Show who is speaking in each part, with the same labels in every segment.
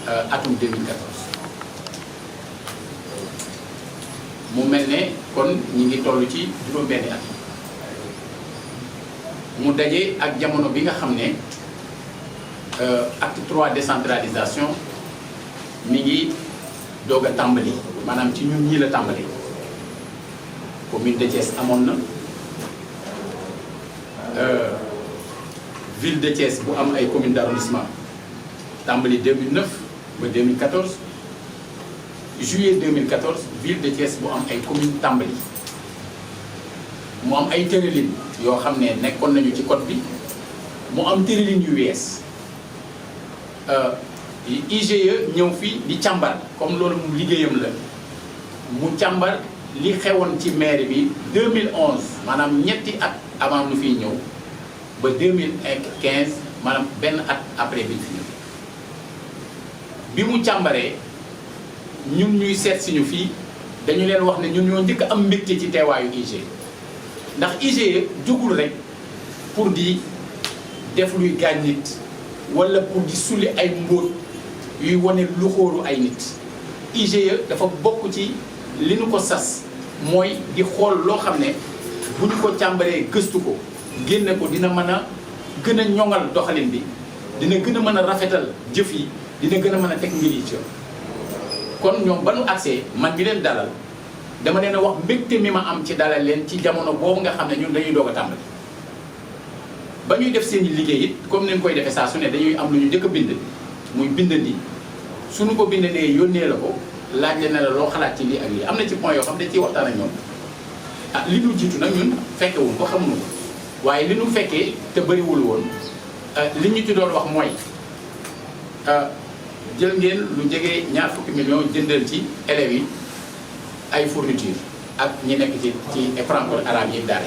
Speaker 1: atum 2014 mu mel ne kon ñi ngi toll ci juróom-benni at mu daje ak jamono bi nga xam ne acte 3 décentralisation mi ngi doog a tàmbali maanaam ci ñun ñii la tàmbali commune de Thiès amoon na ville de Thiès bu am ay commune d'arrondissement tàmbali 2009 ba 2014 juillet 2014 ville de Thiès bu am ay commune tàmbali mu am ay tëralin yoo xam ne nekkoon nañu ci code bi mu am tëralin yu wees IGE ñëw fii di càmbar comme loolu mu liggéeyam la mu càmbar li xewoon ci mairie bi 2011 maanaam ñetti at avant nu fiy ñëw ba 2015 maanaam benn at après bi fi ñëw bi mu càmbaree ñun ñuy seet si ñu fii dañu leen wax ne ñun ñoo njëkk am mbégte ci teewaayu IGE ndax IGE jógul rek pour di def luy gaañ nit wala pour di sulli ay mbóot yuy wane lu xóoru ay nit IGE dafa bokk ci li nu ko sas mooy di xool loo xam ne bu ñu ko càmbaree gëstu ko génne ko dina mën a gën a ñoŋal doxalin bi dina gën a mën a rafetal jëf yi dina gën a mën a teg mbir yi ci kon ñoom ba nu accès man bi leen dalal dama leen a wax mbégte mi ma am ci dalal leen ci jamono boobu nga xam ne ñun dañuy doog a tàmbali ba ñuy def seen liggéey it comme ni ñu koy defee saa su ne dañuy am lu ñu njëkk a bind muy bindandi suñu ko bindandee yónnee la ko laaj leen ne la loo xalaat ci lii ak lii am na ci point yoo xam ne ciy waxtaan ak ñoom ah li ñu jiitu nag ñun fekkewuñ ko xamuñu ko waaye li ñu fekkee te bëriwul woon li ñu ci doon wax mooy jël ngeen lu jege ñaar fukki millions jëndal ci élèves yi ay fourniture ak ñi nekk ci franco arabe yi daara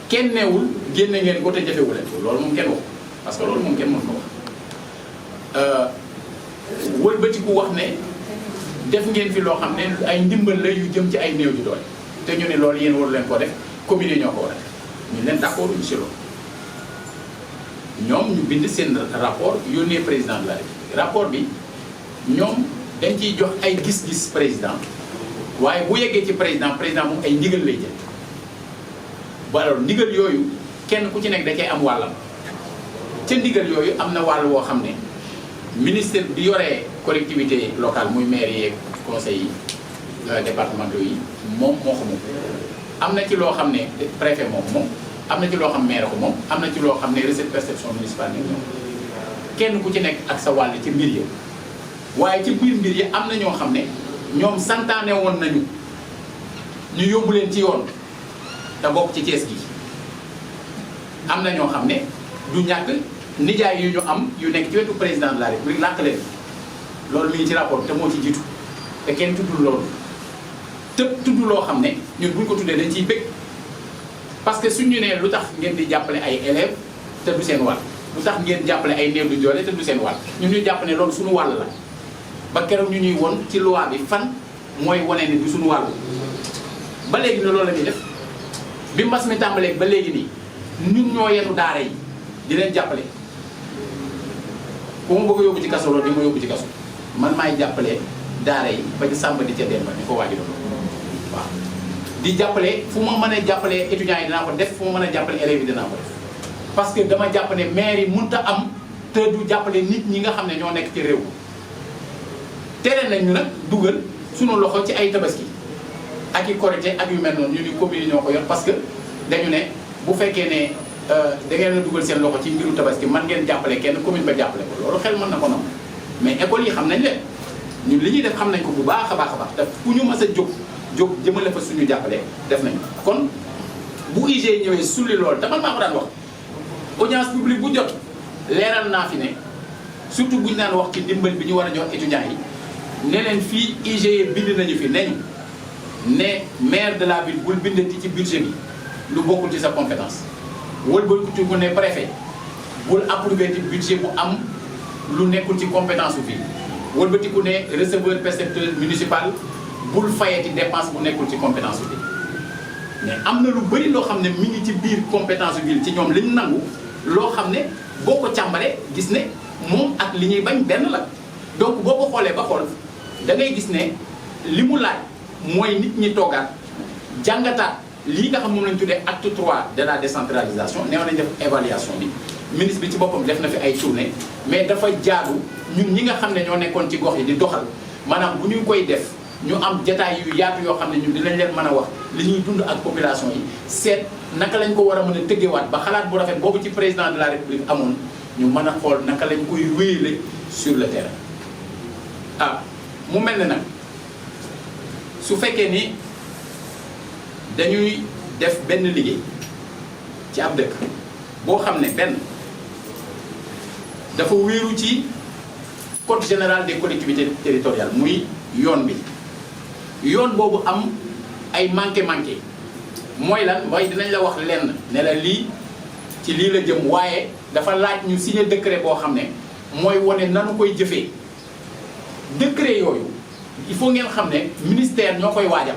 Speaker 1: kenn neewul génne ngeen ko te jëfewu leen ko loolu moom kenn wax parce que loolu moom kenn mën ko wax wëlbatiku wax ne def ngeen fi loo xam ne ay ndimbal la yu jëm ci ay néew ju doole te ñu ne loolu yéen waru leen ko def commune yi ñoo ko war a def ñu leen d'accord ñu si loolu ñoom ñu bind seen rapport yónnee président de la République rapport bi ñoom dañ ciy jox ay gis-gis président waaye bu yeggee ci président moom ay ndigal lay jël ba alors ndigal yooyu kenn ku ci nekk da cay am wàllam ca ndigal yooyu am na wàll woo xam ne ministère bi yoree collectivité locale muy maire yeeg conseil yi départementaux yi moom moo ko moom am na ci loo xam ne préfet moom am na ci loo xam maire ko moom am na ci loo xam ne recette perception municipale ni ñoom kenn ku ci nekk ak sa wàll ci mbir yi waaye ci biir mbir yi am na ñoo xam ne ñoom santaane woon nañu ñu yóbbu leen ci yoon te bokk ci Thiès gi am na ñoo xam ne du ñàkk nijaay yu ñu am yu nekk ci wetu président de la République làkk leen loolu mi ngi ci rapport te moo ci jiitu te kenn tuddul loolu tudd loo xam ne ñun buñ ko tuddee dañ ciy bëgg parce que suñu nee lu tax ngeen di jàppale ay élèves te du seen wàll lu tax ngeen jàppale ay néew du doole te du seen wàll ñun ñuy jàpp ne loolu suñu wàll la ba keroog ñu ñuy won ci loi bi fan mooy wane ni du suñu wàll ba léegi ne loolu la ñuy def bi mbas mi tàmbalee ba léegi nii ñun ñoo yenu daara yi di leen jàppale ku ma bëgg a yóbbu ci kaso loolu di ma yóbbu ci kaso man maay jàppale daara yi ba ci sàmba di ca demba ni ko waaji doon waaw di jàppale fu ma mën a jàppale étudiants yi dinaa ko def fu ma mën a jàppale élèves yi dinaa ko def parce que dama jàpp ne maire yi mënta am te du jàppale nit ñi nga xam ne ñoo nekk ci réew tere nañ ñu nag dugal sunu loxo ci ay tabaski ak i korité ak yu mel noonu ñu ni commune yi ñoo ko yor parce que dañu ne bu fekkee ne da ngeen a dugal seen loxo ci mbiru tabaski man ngeen jàppale kenn commune ba jàppale ko loolu xel mën na ko noonu mais école yi xam nañ leen ñun li ñuy def xam nañ ko bu baax a baax a baax te fu ñu mës a jóg jëmale fa suñu jàppale def nañ kon bu IGE ñëwee sulli loolu te man maa ko daan wax audience publique bu jot leeral naa fi ne surtout buñu naan wax ci dimbal bi ñu war a jox étudiants yi ne leen fii IGE bind nañu fi neñu ne maire de la ville bul bindati ci budget bi lu bokkul ci sa compétence wëlbatiku ko ne préfet bul approuvé ci budget bu am lu nekkul ci compétence bu ville wëlbatiku ne receveur percepteur municipal bul fayati dépense bu nekkul ci compétence bi mais am na lu bëri loo xam ne mi ngi ci biir compétence ville ci ñoom liñ nangu loo xam ne boo ko càmbaree gis ne moom ak li ñuy bañ benn la donc boo ko xoolee ba xool da ngay gis ne li mu laaj mooy nit ñi toogaat jàngataat lii nga xam moom lañ tuddee acte 3 de la décentralisation neew nañ def évaluation bi ministre bi ci boppam def na fi ay tournée mais dafa jaadu ñun ñi nga xam ne ñoo nekkoon ci gox yi di doxal maanaam bu ñu koy def ñu am jataay yu yaatu yoo xam ne ñun dinañ leen mën a wax li ñuy dund ak population yi seet naka lañ ko war a mën a tëggewaat ba xalaat bu rafet boobu ci président de la république amoon ñu mën a xool naka lañ koy wéyale sur le terrain. ah mu mel ne nag su fekkee ni dañuy def benn liggéey ci ab dëkk boo xam ne benn dafa wéeru ci code général des collectivités territoriales muy yoon bi yoon boobu am ay manqué mooy lan mooy dinañ la wax lenn ne la lii ci lii la jëm waaye dafa laaj ñu signer décret boo xam ne mooy wane nanu koy jëfee décret yooyu il faut ngeen xam ne ministère ñoo koy waajal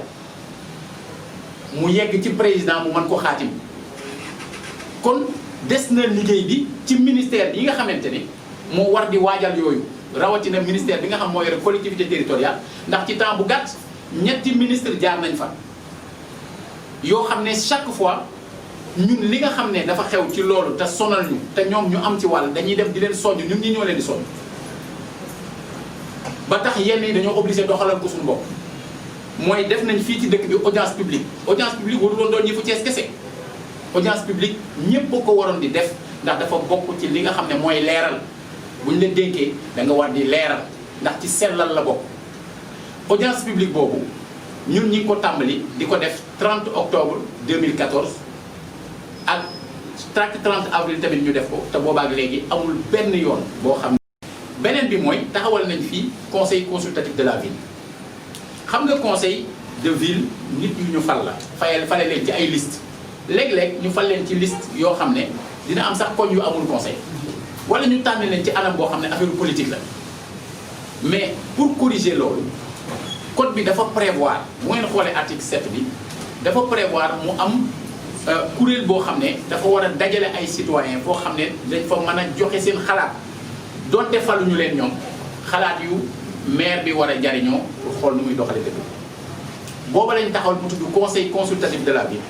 Speaker 1: mu yegg ci président mu mën ko xaatim kon des na liggéey bi ci ministère yi nga xamante ni moo war di waajal yooyu rawatina ministère bi nga xam moo yore collectivité territoriale ndax ci temps bu gàtt ñetti ministre jaar nañ fa yoo xam ne chaque fois ñun li nga xam ne dafa xew ci loolu te sonal ñu te ñoom ñu am ci wàll dañuy dem di leen soññ ñun ñi ñoo leen di soññ ba tax yenn yi dañoo obligé doxalal ko suñu bopp mooy def nañ fii ci dëkk bi audience publique waru doon ñi fu Cees kese audience publique ñépp ko waroon di def ndax dafa bokk ci li nga xam ne mooy leeral buñ la dénkee da nga war di leeral ndax ci sellal la bokk audience publique boobu ñun ñi ngi ko tàmbali di ko def 30 octobre 2014 ak 30 avril tamit ñu def ko te boobaak léegi amul benn yoon boo xam ne beneen bi mooy taxawal nañ fii conseil consultatif de la ville xam nga conseil de ville nit ñu fal la fale leen ci ay liste léeg-léeg ñu fal leen ci liste yoo xam ne dina am sax koñ yu amul conseil wala ñu tànn leen ci anam boo xam ne affaire politique la mais pour corriger loolu code bi dafa prévoir bu ngeen xoolee article 7 bi dafa prévoir mu am kuréel boo xam ne dafa war a dajale ay citoyens foo xam ne dañ fa mën a joxe seen xalaat donte faluñu leen ñoom xalaat yu maire bi war a jariñoo pour xool nu muy doxale dëkk booba lañ taxawal mu tudd conseil consultatif de la ville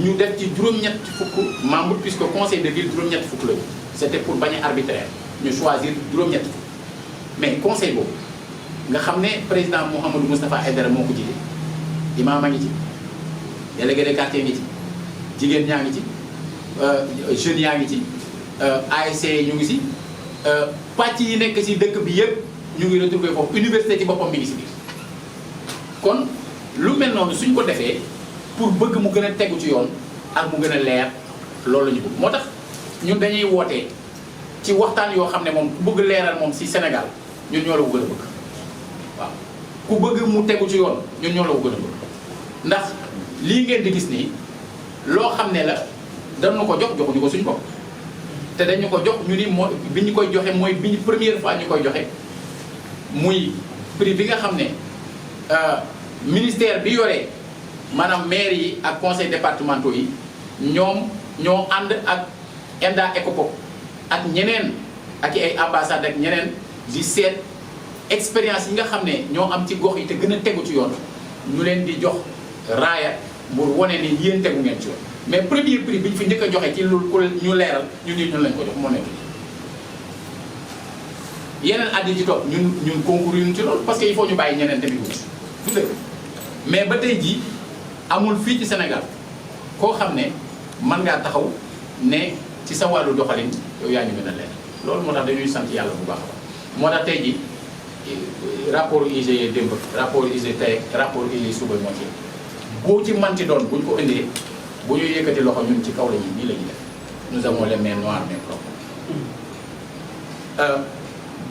Speaker 1: ñu def ci juróom-ñetti fukk membre puisque conseil de ville juróom-ñetti fukk la c'était pour bañ a arbitraire ñu choisir juróom-ñetti fukk mais conseil boobu nga xam ne président Mouhamadou Moustapha Aïdara moo ko jiite imam a ngi ci délégué de quartier ngi ci jigéen ñaa ngi ci jeunes yaa ngi ci ASC ñu ngi ci pàcc yi nekk ci dëkk bi yëpp ñu ngi retrouvé foofu université ci boppam mi ngi ci biir kon lu mel noonu suñ ko defee pour bëgg mu gën a tegu ci yoon ak mu gën a leer loolu la ñu bëgg moo tax ñun dañuy wootee ci waxtaan yoo xam ne moom ku bëgg leeral moom ci Sénégal ñun ñoo la ko gën a bëgg waaw ku bëgg mu tegu ci yoon ñun ñoo la ko gën a bëgg ndax lii ngeen di gis nii loo xam ne la dañu ko jox joxuñu ko suñu bopp te dañu ko jox ñu ni moo bi ñu koy joxe mooy bi première fois ñu koy joxe muy prix bi nga xam ne ministère bi yore maanaam maire yi ak conseil départementaux yi ñoom ñoo ànd ak ENDA ECOPOP ak ñeneen ak ay ambassade ak ñeneen di seet expérience yi nga xam ne ñoo am ci gox yi te gën a tegu ci yoon ñu leen di jox raaya pour wane ni yéen tegu ngeen ci yoon mais premier prix bi ñu fi njëkk a joxe ci lu ñu leeral ñun lañ ko jox moo nekk yeneen at yi ci topp ñun concours yu ñu ci loolu parce que il faut ñu bàyyi ñeneen tamit wut du dëgg mais ba tey jii amul fii ci Sénégal koo xam ne mën ngaa taxaw ne ci sa wàllu doxalin yow yaa ñu gën a leer loolu moo tax dañuy sant yàlla bu baax a baax moo tax tey jii rapport IGE démb rapport IGE tey rapport IGE suba moo ci boo ci manti doon buñ ko indee bu ñu yëkkati loxo ñun ci kaw la ñuy nii la ñuy def nous avons les mains noires mais propres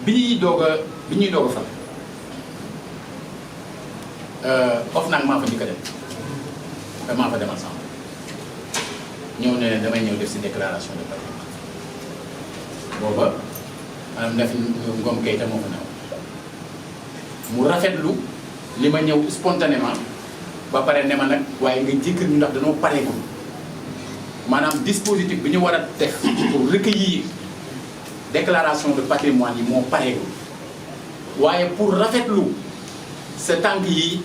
Speaker 1: bi ñuy doog a fal OFNAC maa fa njëkk a dem maa fa demal sama ñëw ne damay ñëw def si déclaration de patrimoine booba maanaam Nafi Ngom Keïta moo fa new mu rafetlu li ma ñëw spontanément ba pare ne ma nag waaye nga jëkkër ñu ndax dañoo pareegul maanaam dispositif bi ñu war a def pour recueillir déclaration de patrimoine yi moo pareegul waaye pour rafetlu sa tànk yi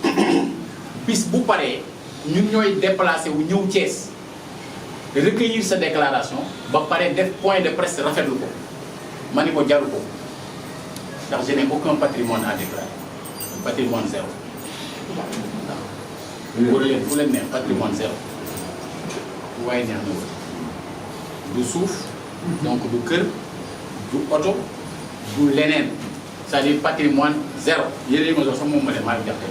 Speaker 1: bis bu paree ñun ñooy déplacé wu ñëw Thiès recueillir sa déclaration ba pare def point de presse rafetlu ko ma ni ko jaru ko ndax je n'ai aucun patrimoine à déclarer patrimoine zéro waaw wóor leen fu leen neex patrimoine zéro waaye neex na wër du suuf donc du kër du oto du leneen c'est-à-dire patrimoine zéro yéen yi ma sax moom ma leen maa ngi jaxte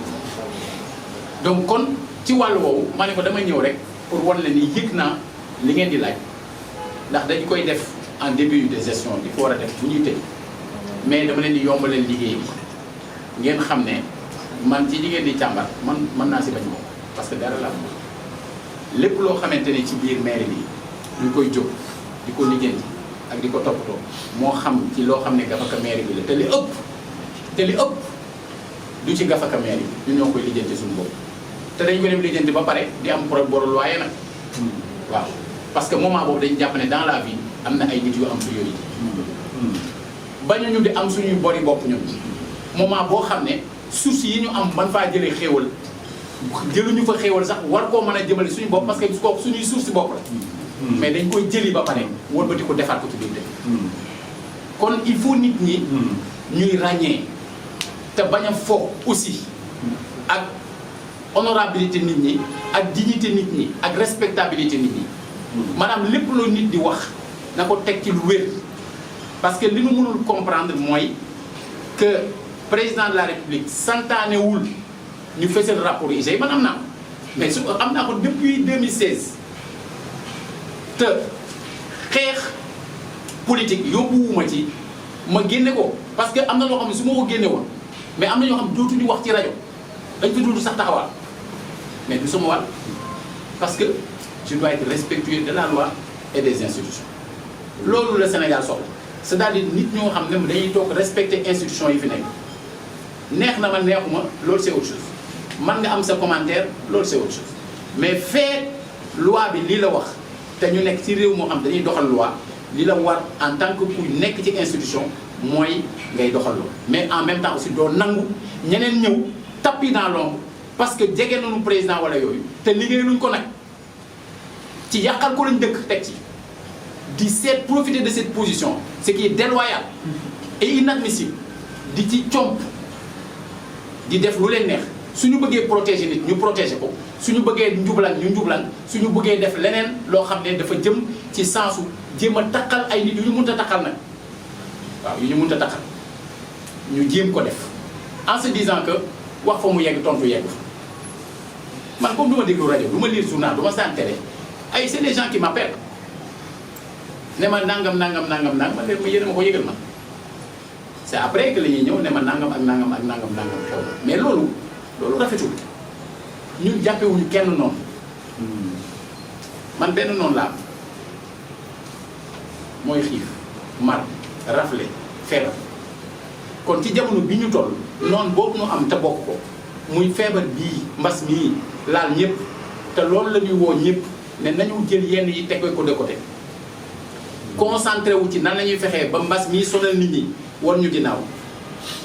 Speaker 1: donc kon ci wàllu woowu ma ne ko damay ñëw rek pour wan la ni yëg naa li ngeen di laaj ndax dañ koy def en début de gestion bi ko war a def bu ñuy tëj mais dama leen di yombalal liggéey bi ngeen xam ne man ci li ngeen di càmbar man mën naa si bañ moom parce que dara la lépp loo xamante ne ci biir mairie bi ñu koy jóg di ko lijjanti ak di ko toppatoo moo xam ci loo xam ne gafaka mairie bi la te li ëpp du ci gafaka mairie bi ñu ñoo koy lijjanti suñu bopp te dañ ko dem lijjanti ba pare di am boru loyer nag waaw parce que moment boobu dañu jàpp ne dans la vie am na ay nit yu am priorité bañu ñu di am suñuy bori bopp ñun moment boo xam ne source yi ñu am man faa jëlee xéewal jëluñu fa xéewal sax war koo mën a jëmale suñu bopp parce que kooku suñuy source bopp la mais dañ koy jëli ba pare wëlbati ko defaat ko ci biir dëkk kon il faut nit ñi ñuy ràññee te bañ a foog aussi ak honorabilité nit ñi ak dignité nit ñi ak respectabilité nit ñi maanaam lépp loo nit di wax na ko teg ci lu wér parce que li nu mënul comprendre mooy que président de la république santaanewul ñu fësal rapport IGE man am naa ko mais su am naa ko depuis 2016 te xeex politique yóbbuwuma ci ma génne ko parce que am na loo xam ne su ma ko génne woon mais am na ñoo xam ne dootuñu wax ci rajo dañ fi dund sax taxawaal mais du sama wàll parce que je dois être respectueux de la loi et des institutions loolu la Sénégal soxla c'est-à-dire nit ñoo xam ne dañuy toog respecter institutions yi fi nekk neex na ma neexuma loolu c'est autre chose man nga am sa commentaire loolu c'est autre chose mais fait loi bi lii la wax te ñu nekk ci réew moo xam dañuy doxal loi li la war en tant que ku nekk ci institution mooy ngay doxal loi mais en même temps aussi doo nangu ñeneen ñëw tapis dans l'ombre parce que jege nañu président wala yooyu te liggéey luñ ko nag ci yàqal ko lañ dëkk teg ci di seet profiter de cette position ce qui est déloyal et inadmissible di ci comp di def lu leen neex suñu bëggee protéger nit ñu protéger ko suñu bëggee njublan ñu njublan suñu bëggee def leneen loo xam ne dafa jëm ci sensu jéem a takkal ay nit yu ñu mënta takkal nag waaw yu ñu mënta takkal ñu jéem ko def en se disant que wax fa mu yegg tontu yegg fa man comme du ma déglu rajo du ma lire journal du ma saan télé ay c'est des gens qui m'appellent ne ma nangam ma leen ma yéen a ma ko yëgal ma c'est après que la ñuy ñëw ne ma nangam ak nangam xew na mais loolu rafetul ñun jàppewuñu kenn noonu man benn noonu laa mooy xiif mar rafle feebar kon ci jamono bi ñu toll noonu boobu ñu am te bokk ko muy feebar bii mbas mii laal ñëpp te loolu la ñuy woo ñëpp ne nañu jël yenn yi teg ko de côté concentré wu ci nan la ñuy fexee ba mbas mii sonal nit ñi war ñu ginnaaw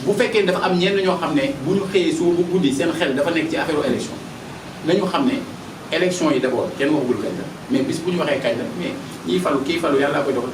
Speaker 1: bu fekkee dafa am ñenn ñoo xam ne bu ñu xëyee soo bu guddi seen xel dafa nekk ci affaire élection nañu xam ne élection yi d'abord kenn waxagul kañ la mais bis bu ñu waxee kañ la mais ñiy falu kii falu yàlla koy dogal